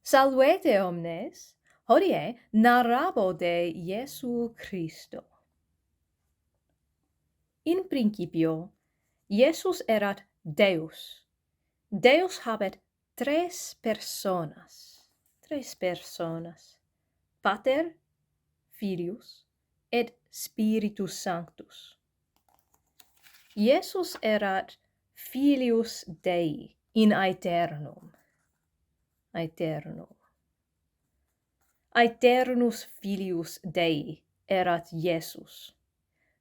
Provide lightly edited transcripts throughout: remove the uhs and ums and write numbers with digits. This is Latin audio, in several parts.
Salvete omnes, hodie narrabo de Iesu Christo. In principio, Iesus erat Deus. Deus habet tres personas, Pater, Filius, et Spiritus Sanctus. Iesus erat Filius Dei in aeternum. Aeternus Filius Dei erat Iesus.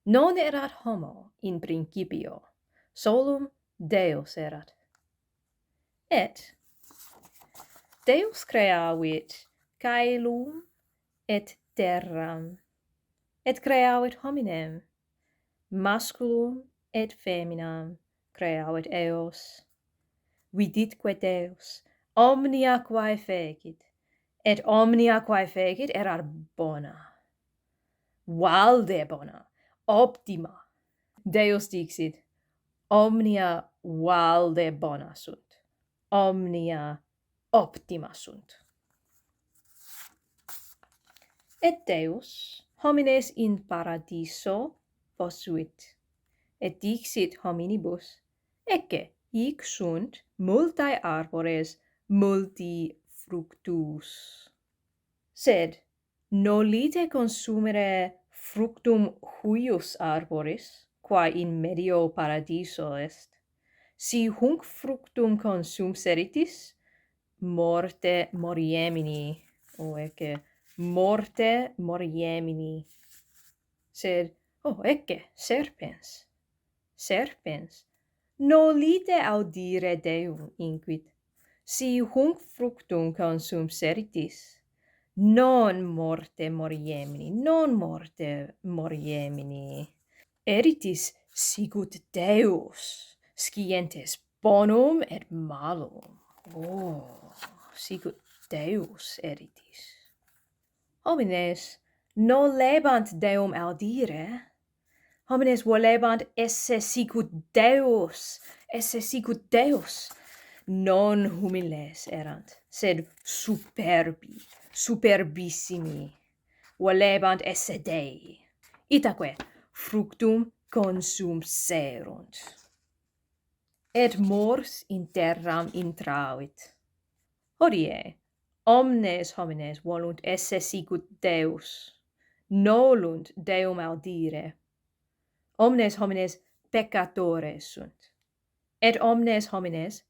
Non erat homo in principio, solum Deus erat. Et Deus creavit caelum et terram, et creavit hominem, masculum et feminam creavit eos. Viditque Deus omnia quae fecit, et omnia quae fecit erat bona, valde bona, optima. Deus dixit, omnia valde bona sunt, omnia optima sunt. Et Deus homines in paradiso posuit, et dixit hominibus, ecce hic sunt multae arbores multi fructus. Sed nolite consumere fructum huius arboris, quae in medio paradiso est. Si hunc fructum consumseritis, morte moriemini, ecce morte moriemini. Sed, ecce serpens, nolite audire Deum inquit. Si hunc fructum consumseritis, non morte moriemini. Eritis sicut Deus, scientes bonum et malum. Sicut Deus eritis. Homines nolebant Deum audire, homines volebant esse sicut Deus, non humiles erant, sed superbissimi, volebant esse Dei, itaque fructum consumserunt. Et mors in terram intravit. Hodie, omnes homines volunt esse sicut Deus, nolunt Deum audire. Omnes homines peccātores sunt, et omnes homines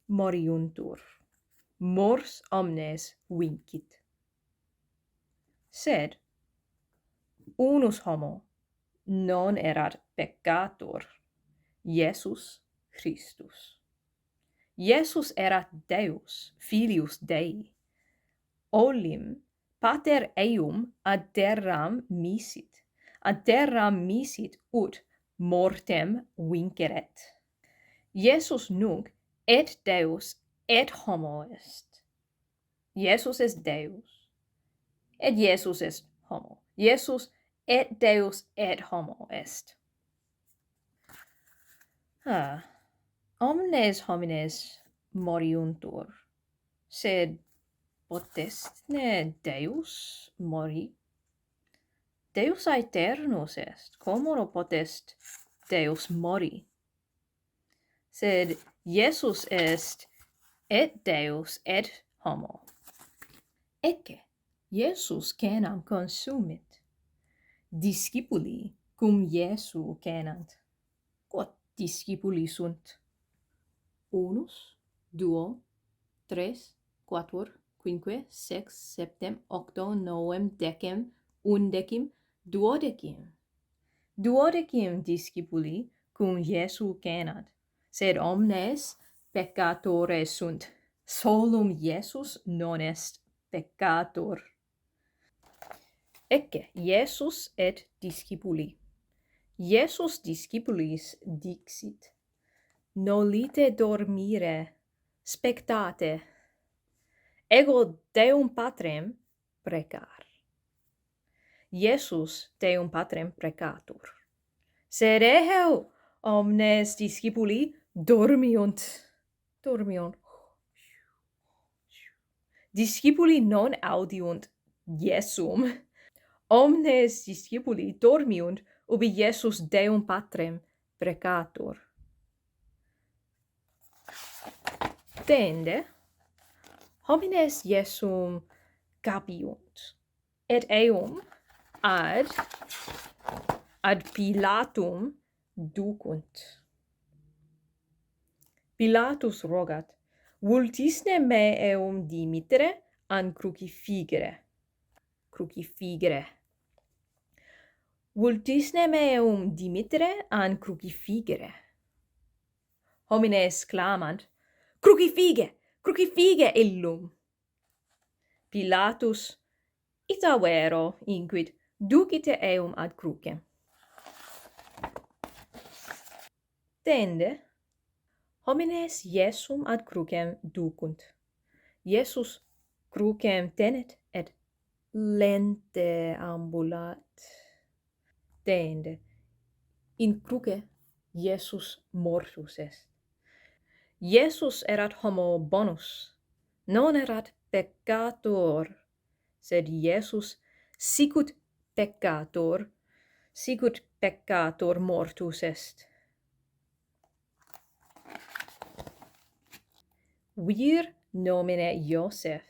moriuntur. Mors omnes vincit. Sed unus homo non erat peccātor, Iesus Christus. Iesus erat Deus, Filius Dei. Olim Pater eum ad terram misit ut mortem vinceret. Iesus nunc et Deus et homo est. Iesus est Deus, et Iesus est homo. Iesus et Deus et homo est. Omnes homines moriuntur, sed potest ne Deus mori? Deus aeternus est, comodo potest Deus mori? Sed Iesus est et Deus et homo. Ecce Iesus cenam consumit. Discipuli cum Iesu cenant. Quod discipuli sunt? Unus, duo, tres, quatuor, quinque, sex, septem, octo, novem, decem, undecim, duodecim. Duodecim discipuli cum Iesu cenant, sed omnes peccātores sunt. Solum Iesus non est peccātor. Ecce Iesus et discipuli. Iesus discipulis dixit, nolite dormire, spectate, ego Deum Patrem precar. Iesus Deum Patrem precatur. Sed eheu omnes discipuli dormiunt. discipuli non audiunt Iesum, omnes discipuli dormiunt ubi Iesus Deum Patrem precator. Tende, homines Iesum capiunt, et eum ad Pilatum ducunt. Pilatus rogat, vultisne me eum dimittere an crucifigere. Vultisne me eum dimittere an crucifigere. Homines clamant, crucifige illum. Pilatus ita vero inquit ducite eum ad crucem. Tende, homines Iesum ad crucem ducunt. Iesus crucem tenet et lente ambulat. Tende, in cruce Iesus mortuus est. Iesus erat homo bonus, non erat peccātor, sed Iesus sicut peccātor mortuus est. Vir nomine Iosef,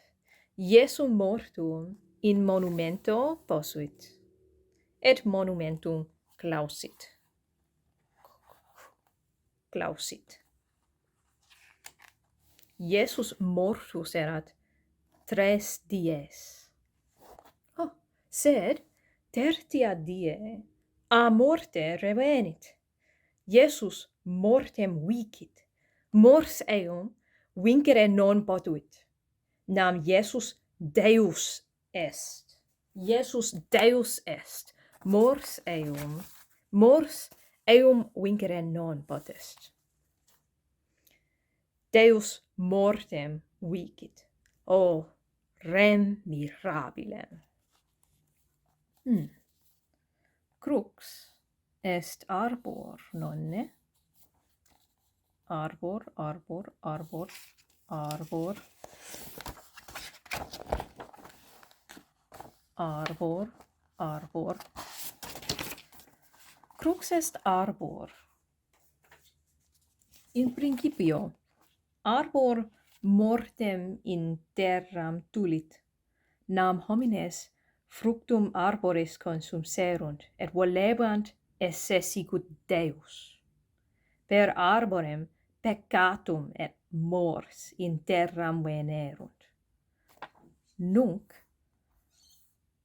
Iesum mortuum in monumento posuit, et monumentum clausit. Iesus mortuus erat 3 dies. Sed tertia die a morte revenit. Iesus mortem vicit, mors eum vincere non potuit. Nam Iesus Deus est. Mors eum vincere non potest. Deus mortem vicit. O rem mirabilem. Crux est arbor, nonne? Arbor. Crux est arbor. In principio, arbor mortem in terram tulit, nam homines fructum arboris consumserunt, et volebant esse sicut Deus. Per arborem peccātum et mors in terram venerunt. Nunc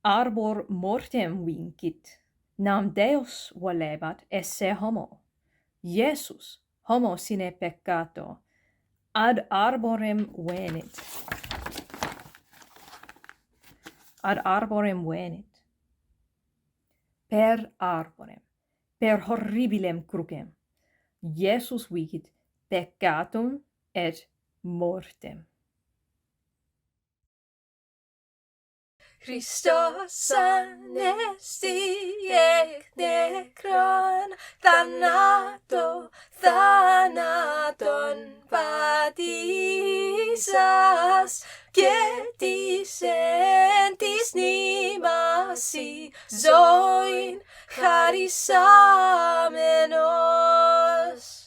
arbor mortem vincit, nam Deus volebat esse homo. Iesus, homo sine peccato, ad arborem venit. Per arborem, per horribilem crucem, Iesus vicit peccātum et mortem. Christos anesti ec necron thanaton patisas, cetis sentis nimasi zoin charisamenos.